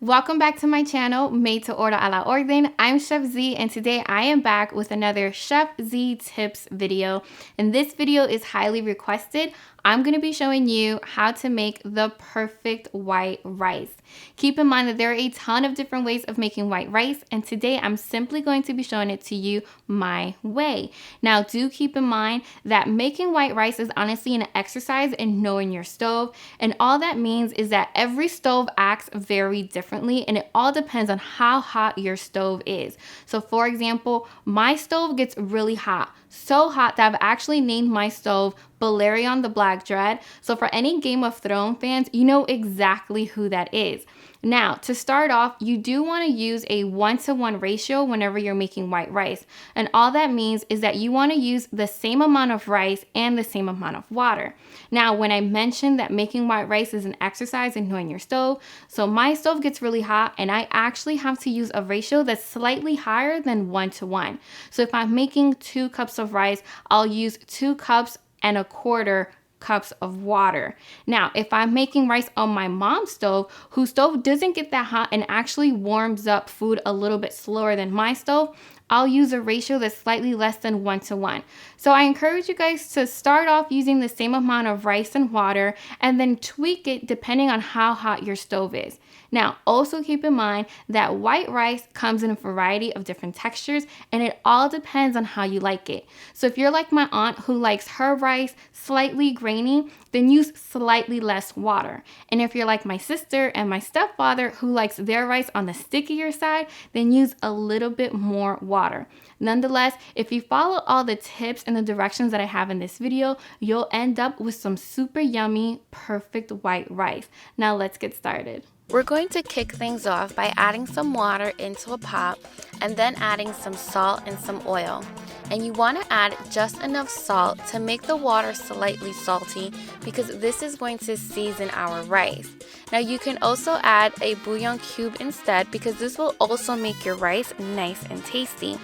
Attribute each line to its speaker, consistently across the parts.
Speaker 1: Welcome back to my channel, Made to Order a la Orden. I'm Chef Z, and today I am back with another Chef Z tips video. And this video is highly requested. I'm going to be showing you how to make the perfect white rice. Keep in mind that there are a ton of different ways of making white rice, and today I'm simply going to be showing it to you my way. Now, do keep in mind that making white rice is honestly an exercise in knowing your stove, and all that means is that every stove acts very differently, and it all depends on how hot your stove is. So for example, my stove gets really hot, so hot that I've actually named my stove Balerion the Black Dread. So for any Game of Thrones fans, you know exactly who that is. Now, to start off, you do want to use a 1-to-1 ratio whenever you're making white rice. And all that means is that you want to use the same amount of rice and the same amount of water. Now, when I mentioned that making white rice is an exercise in knowing your stove, so my stove gets really hot and I actually have to use a ratio that's slightly higher than 1-to-1. So if I'm making 2 cups of rice, I'll use 2 cups and 1/4 cups of water. Now, if I'm making rice on my mom's stove, whose stove doesn't get that hot and actually warms up food a little bit slower than my stove, I'll use a ratio that's slightly less than 1-to-1. So I encourage you guys to start off using the same amount of rice and water and then tweak it depending on how hot your stove is. Now, also keep in mind that white rice comes in a variety of different textures, and it all depends on how you like it. So if you're like my aunt who likes her rice slightly grainy, then use slightly less water. And if you're like my sister and my stepfather who likes their rice on the stickier side, then use a little bit more water. Nonetheless, if you follow all the tips and the directions that I have in this video, you'll end up with some super yummy, perfect white rice. Now let's get started.
Speaker 2: We're going to kick things off by adding some water into a pot and then adding some salt and some oil. And you want to add just enough salt to make the water slightly salty because this is going to season our rice. Now you can also add a bouillon cube instead because this will also make your rice nice and tasty.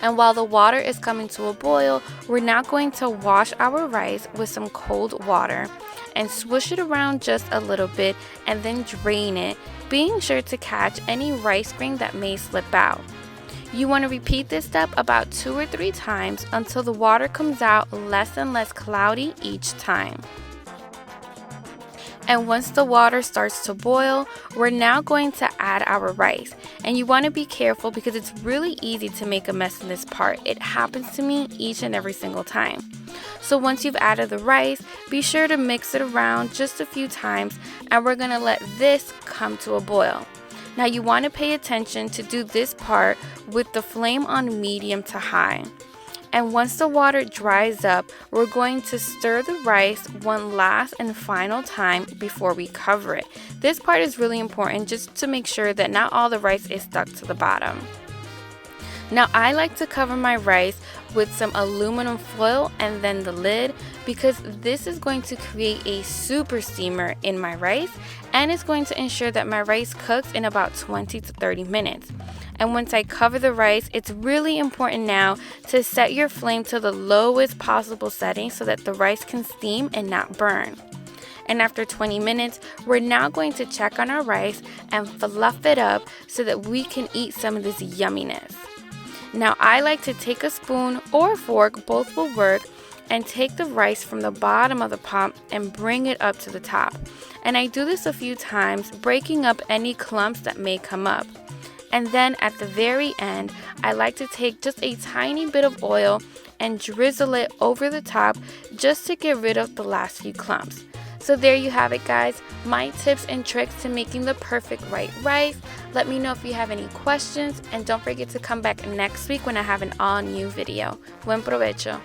Speaker 2: And while the water is coming to a boil, we're now going to wash our rice with some cold water and swoosh it around just a little bit and then drain it, being sure to catch any rice grain that may slip out. You want to repeat this step about 2 or 3 times until the water comes out less and less cloudy each time. And once the water starts to boil, we're now going to add our rice. And you want to be careful because it's really easy to make a mess in this part. It happens to me each and every single time. So once you've added the rice, be sure to mix it around just a few times, and we're going to let this come to a boil. Now you want to pay attention to do this part with the flame on medium to high. And once the water dries up, we're going to stir the rice one last and final time before we cover it. This part is really important just to make sure that not all the rice is stuck to the bottom. Now I like to cover my rice with some aluminum foil and then the lid because this is going to create a super steamer in my rice and it's going to ensure that my rice cooks in about 20 to 30 minutes. And once I cover the rice, it's really important now to set your flame to the lowest possible setting so that the rice can steam and not burn. And after 20 minutes, we're now going to check on our rice and fluff it up so that we can eat some of this yumminess. Now I like to take a spoon or a fork, both will work, and take the rice from the bottom of the pot and bring it up to the top. And I do this a few times, breaking up any clumps that may come up. And then at the very end, I like to take just a tiny bit of oil and drizzle it over the top just to get rid of the last few clumps. So there you have it, guys, my tips and tricks to making the perfect white rice. Let me know if you have any questions, and don't forget to come back next week when I have an all new video. Buen provecho.